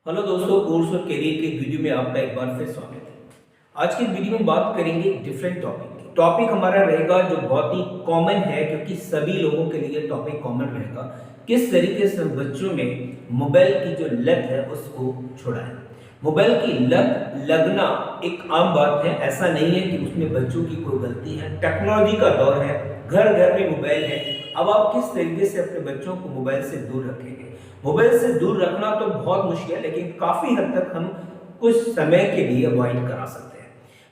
Hello दोस्तों, course और career के वीडियो में आपका एक बार फिर स्वागत है। आज की वीडियो में बात करेंगे डिफरेंट टॉपिक की। टॉपिक हमारा रहेगा जो बहुत ही कॉमन है, क्योंकि सभी लोगों के लिए टॉपिक कॉमन रहेगा। किस तरीके से बच्चों में मोबाइल की जो लत है उसको छुड़ाएं। मोबाइल की लत लगना एक आम बात है, ऐसा नहीं है कि उसमें बच्चों की कोई गलती है। टेक्नोलॉजी का दौर है, घर घर में मोबाइल है। अब आप किस तरीके से अपने बच्चों को मोबाइल से दूर रखेंगे? मोबाइल से दूर रखना तो बहुत मुश्किल है, लेकिन काफी हद तक हम कुछ समय के लिए अवॉइड करा सकते हैं।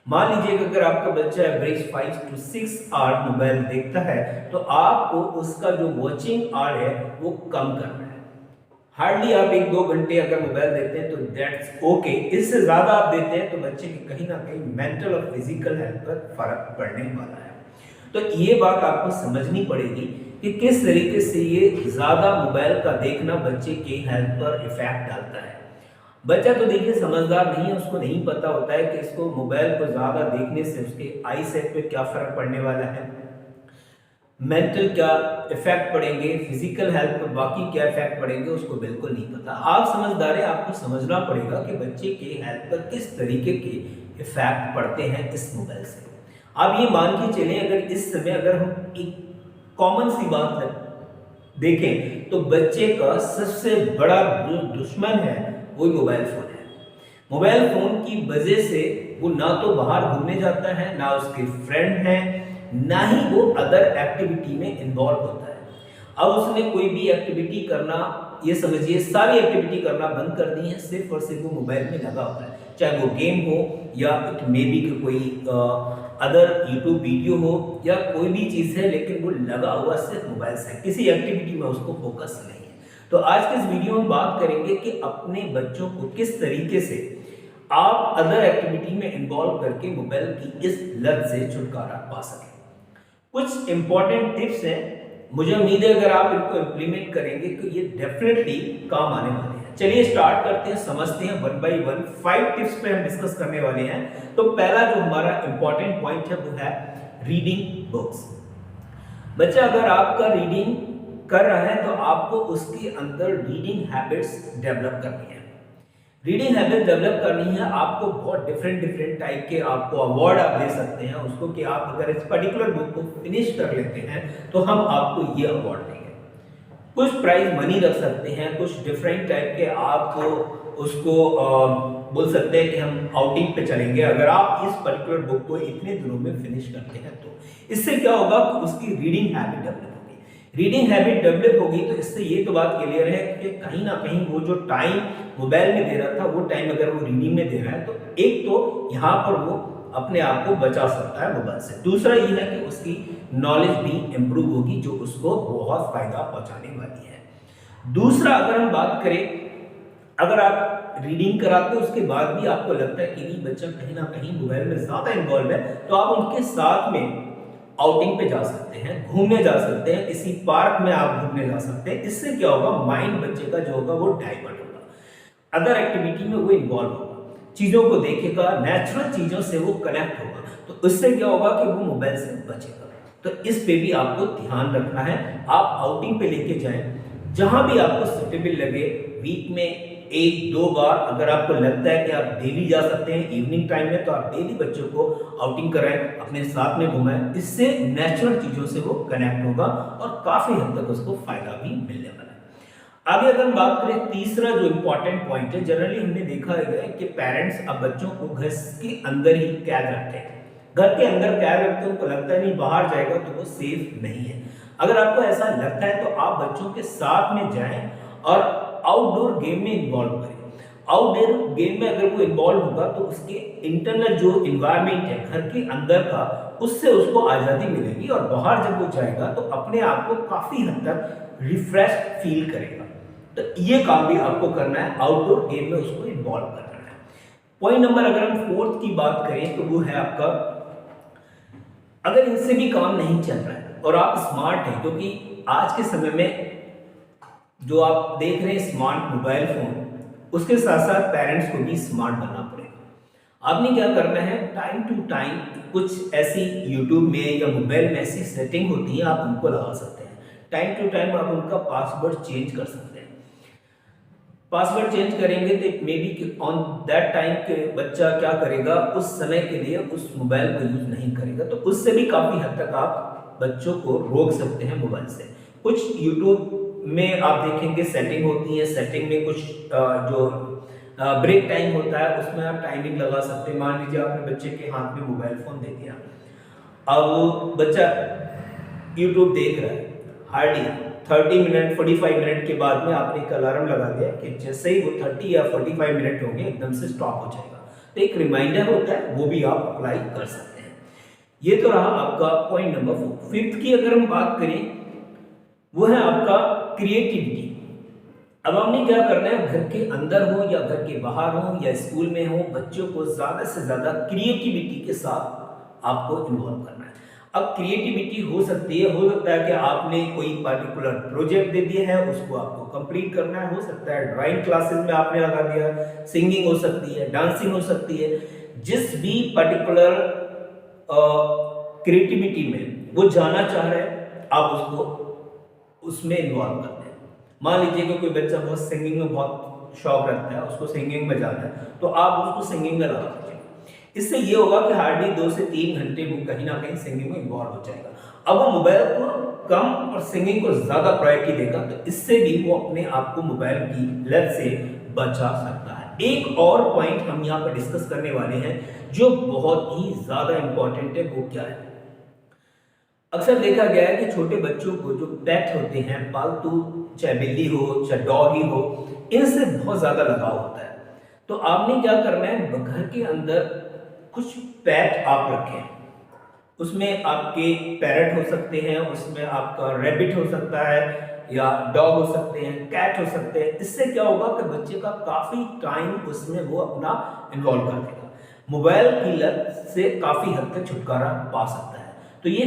मान लीजिए कि अगर आपका बच्चा एवरेज 5 to 6 आवर मोबाइल देखता है, तो आपको उसका जो वॉचिंग आवर है वो कम करना है। हार्डली आप 1-2 घंटे अगर मोबाइल देते हैं तो दैट्स ओके। इससे ज्यादा आप देते हैं तो बच्चे की कहीं ना कहीं मेंटल और फिजिकल हेल्थ पर फर्क पड़ने वाला है। तो ये बात आपको समझनी पड़ेगी कि किस तरीके से ये ज्यादा मोबाइल का देखना बच्चे के हेल्थ पर इफेक्ट डालता है। बच्चा तो देखिए समझदार नहीं है, उसको नहीं पता होता है कि इसको मोबाइल को ज्यादा देखने से उसके आई सेट पे क्या फर्क पड़ने वाला है, मेंटल क्या इफेक्ट पड़ेंगे, फिजिकल हेल्थ पर बाकी क्या इफेक्ट पड़ेंगे, उसको बिल्कुल नहीं पता। आप समझदार है, आपको समझना पड़ेगा कि बच्चे के हेल्थ पर किस तरीके के इफेक्ट पड़ते हैं इस मोबाइल से। आप ये मान के चलें, अगर इस समय अगर हम एक कॉमन सी बात देखें तो बच्चे का सबसे बड़ा जो दुश्मन है वो मोबाइल फोन है। मोबाइल फोन की वजह से वो ना तो बाहर घूमने जाता है, ना उसके फ्रेंड हैं, ना ही वो अदर एक्टिविटी में इन्वॉल्व होता है। अब उसने कोई भी एक्टिविटी करना, ये समझिए सारी एक्टिविटी करना बंद कर दी है, सिर्फ और सिर्फ वो मोबाइल में लगा होता है। चाहे वो गेम हो या इट मे बी कोई अदर यूट्यूब वीडियो हो या कोई भी चीज़ है, लेकिन वो लगा हुआ सिर्फ मोबाइल से, किसी एक्टिविटी में उसको फोकस नहीं है। तो आज के इस वीडियो में बात करेंगे कि अपने बच्चों को किस तरीके से आप अदर एक्टिविटी में इन्वॉल्व करके मोबाइल की इस लत से छुटकारा पा सकें। कुछ इंपॉर्टेंट टिप्स हैं, मुझे उम्मीद है अगर आप इनको इम्प्लीमेंट करेंगे तो ये डेफिनेटली काम आने वाले हैं। चलिए स्टार्ट करते हैं, समझते हैं 1 by 1 5 टिप्स पे हम डिस्कस करने वाले हैं। तो पहला जो हमारा इंपॉर्टेंट पॉइंट है वो है रीडिंग बुक्स। बच्चा अगर आपका रीडिंग कर रहा है तो आपको उसके अंदर रीडिंग हैबिट्स डेवलप करनी है। रीडिंग हैबिट डेवलप करनी है आपको। बहुत डिफरेंट टाइप के आपको अवार्ड आप दे सकते हैं उसको, कि आप अगर इस पर्टिकुलर बुक को फिनिश कर लेते हैं तो हम आपको ये अवार्ड देंगे। कुछ प्राइज मनी रख सकते हैं, कुछ डिफरेंट टाइप के आपको उसको बोल सकते हैं कि हम आउटिंग पे चलेंगे अगर आप इस पर्टिकुलर बुक को इतने दिनों में फिनिश करते हैं। तो इससे क्या होगा कि उसकी रीडिंग हैबिट डेवलप होगी। रीडिंग हैबिट डेवलप होगी तो इससे ये तो बात क्लियर है कि कहीं ना कहीं वो जो टाइम मोबाइल में दे रहा था वो टाइम अगर वो रीडिंग में दे रहा है तो एक तो यहाँ पर वो अपने आप को बचा सकता है मोबाइल से। दूसरा ये है कि उसकी नॉलेज भी इंप्रूव होगी, जो उसको बहुत फायदा पहुंचाने वाली है। दूसरा, अगर हम बात करें, अगर आप रीडिंग कराते हो उसके बाद भी आपको लगता है कि नहीं बच्चा कहीं ना कहीं मोबाइल में ज्यादा इन्वॉल्व है, तो आप उनके साथ में आउटिंग पे जा सकते हैं, घूमने जा सकते हैं, किसी पार्क में आप घूमने जा सकते हैं। इससे क्या होगा, माइंड बच्चे का जो होगा वो डाइवर्ट होगा, अदर एक्टिविटी में वो इन्वॉल्व होगा, चीजों को देखेगा, नेचुरल चीजों से वो कनेक्ट होगा। तो उससे क्या होगा कि वो मोबाइल से बचेगा। तो इस पे भी आपको ध्यान रखना है। आप आउटिंग पे लेके जाएं, जहां भी आपको सुटेबल लगे। वीक में 1-2 बार अगर आपको लगता है कि आप डेली जा सकते हैं इवनिंग टाइम में, तो आप डेली बच्चों को आउटिंग कराएं, अपने साथ में घुमाएं। इससे नेचुरल चीजों से वो कनेक्ट होगा और काफी हद तक उसको फायदा भी मिलने वाला है। आगे अगर हम बात करें, तीसरा जो इंपॉर्टेंट पॉइंट है, जनरली हमने देखा है कि पेरेंट्स अब बच्चों को घर के अंदर ही कैद रखते हैं। घर के अंदर कैद रखते हैं, उनको लगता है नहीं बाहर जाएगा तो वो सेफ नहीं है। अगर आपको ऐसा लगता है तो आप बच्चों के साथ में जाएं और आउटडोर गेम में इन्वॉल्व करें। आउटडोर गेम में अगर वो इन्वॉल्व होगा तो उसके इंटरनल जो इन्वायरमेंट है घर के अंदर का, उससे उसको आज़ादी मिलेगी और बाहर जब वो जाएगा तो अपने आप को काफ़ी हद तक रिफ्रेश फील करेगा। तो ये काम भी आपको करना है, आउटडोर गेम में उसको इन्वॉल्व करना है। पॉइंट नंबर अगर हम 4th की बात करें तो वो है आपका, अगर इनसे भी काम नहीं चल रहा है और आप स्मार्ट हैं, क्योंकि आज के समय में जो आप देख रहे हैं स्मार्ट मोबाइल फोन, उसके साथ साथ पेरेंट्स को भी स्मार्ट बनना पड़ेगा। आपने क्या करना है, टाइम टू टाइम कुछ ऐसी यूट्यूब में या मोबाइल में ऐसी सेटिंग होती है, आप उनको लगा सकते हैं। टाइम टू टाइम आप उनका पासवर्ड चेंज कर सकते हैं। पासवर्ड चेंज करेंगे तो इट मे बी कि ऑन दैट टाइम के बच्चा क्या करेगा, उस समय के लिए उस मोबाइल को यूज नहीं करेगा। तो उससे भी काफी हद तक आप बच्चों को रोक सकते हैं मोबाइल से। कुछ यूट्यूब में आप देखेंगे सेटिंग होती है, सेटिंग में कुछ जो ब्रेक टाइम होता है उसमें आप टाइमिंग लगा सकते हैं। मान लीजिए आपने बच्चे के हाथ में मोबाइल फोन दे दिया, अब बच्चा यूट्यूब देख रहा है, हार्डली 30 मिनट 45 मिनट के बाद में आपने एक अलार्म लगा दिया कि जैसे ही वो 30 या 45 मिनट होंगे एकदम से स्टॉप हो जाएगा। तो एक रिमाइंडर होता है, वो भी आप अप्लाई कर सकते हैं। ये तो रहा आपका पॉइंट नंबर 4। फिफ्थ की अगर हम बात करें, वो है आपका क्रिएटिविटी। अब हमने क्या करना है, घर के अंदर हो या घर के बाहर हो या स्कूल में हो, बच्चों को ज्यादा से ज्यादा क्रिएटिविटी के साथ आपको इन्वॉल्व करना है। अब क्रिएटिविटी हो सकती है, हो सकता है कि आपने कोई पर्टिकुलर प्रोजेक्ट दे दिया है, उसको आपको कंप्लीट करना है। हो सकता है ड्राइंग क्लासेस में आपने लगा दिया, सिंगिंग हो सकती है, डांसिंग हो सकती है। जिस भी पर्टिकुलर क्रिएटिविटी में वो जाना चाह रहे हैं, आप उसको उसमें इन्वॉल्व करते हैं। मान लीजिए कि कोई बच्चा बहुत सिंगिंग में बहुत शौक रखता है, उसको सिंगिंग में जाना है, तो आप उसको सिंगिंग में लगा दीजिए। इससे ये होगा कि हार्डली 2 से 3 घंटे वो कहीं ना कहीं सिंगिंग में इन्वॉल्व हो जाएगा। अब वो मोबाइल को कम और सिंगिंग को ज्यादा प्रायोरिटी देगा, तो इससे भी वो अपने आप को मोबाइल की लत से बचा सकता है। एक और पॉइंट हम यहाँ पर डिस्कस करने वाले हैं जो बहुत ही ज्यादा इंपॉर्टेंट है, वो क्या है। अक्सर देखा गया है कि छोटे बच्चों को जो पेट होते हैं, पालतू, चाहे बिल्ली हो चाहे डॉग ही हो, इनसे बहुत ज्यादा लगाव होता है। तो आपने क्या करना है, घर के अंदर कुछ पेट आप रखें। उसमें आपके पैरट हो सकते हैं, उसमें आपका रैबिट हो सकता है, या डॉग हो सकते हैं, कैट हो सकते हैं। इससे क्या होगा कि बच्चे का काफी टाइम उसमें वो अपना इन्वॉल्व कर देगा, मोबाइल की लत से काफी हद तक छुटकारा पा सकता है। तो ये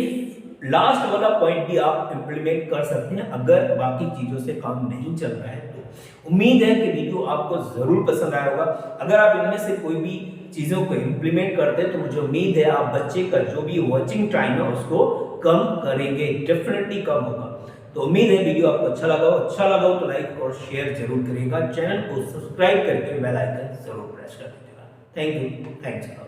लास्ट वाला पॉइंट भी आप इंप्लीमेंट कर सकते हैं अगर बाकी चीजों से काम नहीं चल रहा है। तो उम्मीद है कि वीडियो आपको जरूर पसंद आया होगा। अगर आप इनमें से कोई भी चीजों को इंप्लीमेंट करते हैं तो मुझे उम्मीद है आप बच्चे का जो भी वॉचिंग टाइम है उसको कम करेंगे, डेफिनेटली कम होगा। तो उम्मीद है वीडियो आपको अच्छा लगा हो तो लाइक और शेयर जरूर करिएगा, चैनल को सब्सक्राइब करके बेल आइकन जरूर प्रेस कर दीजिएगा। Thank you, thanks.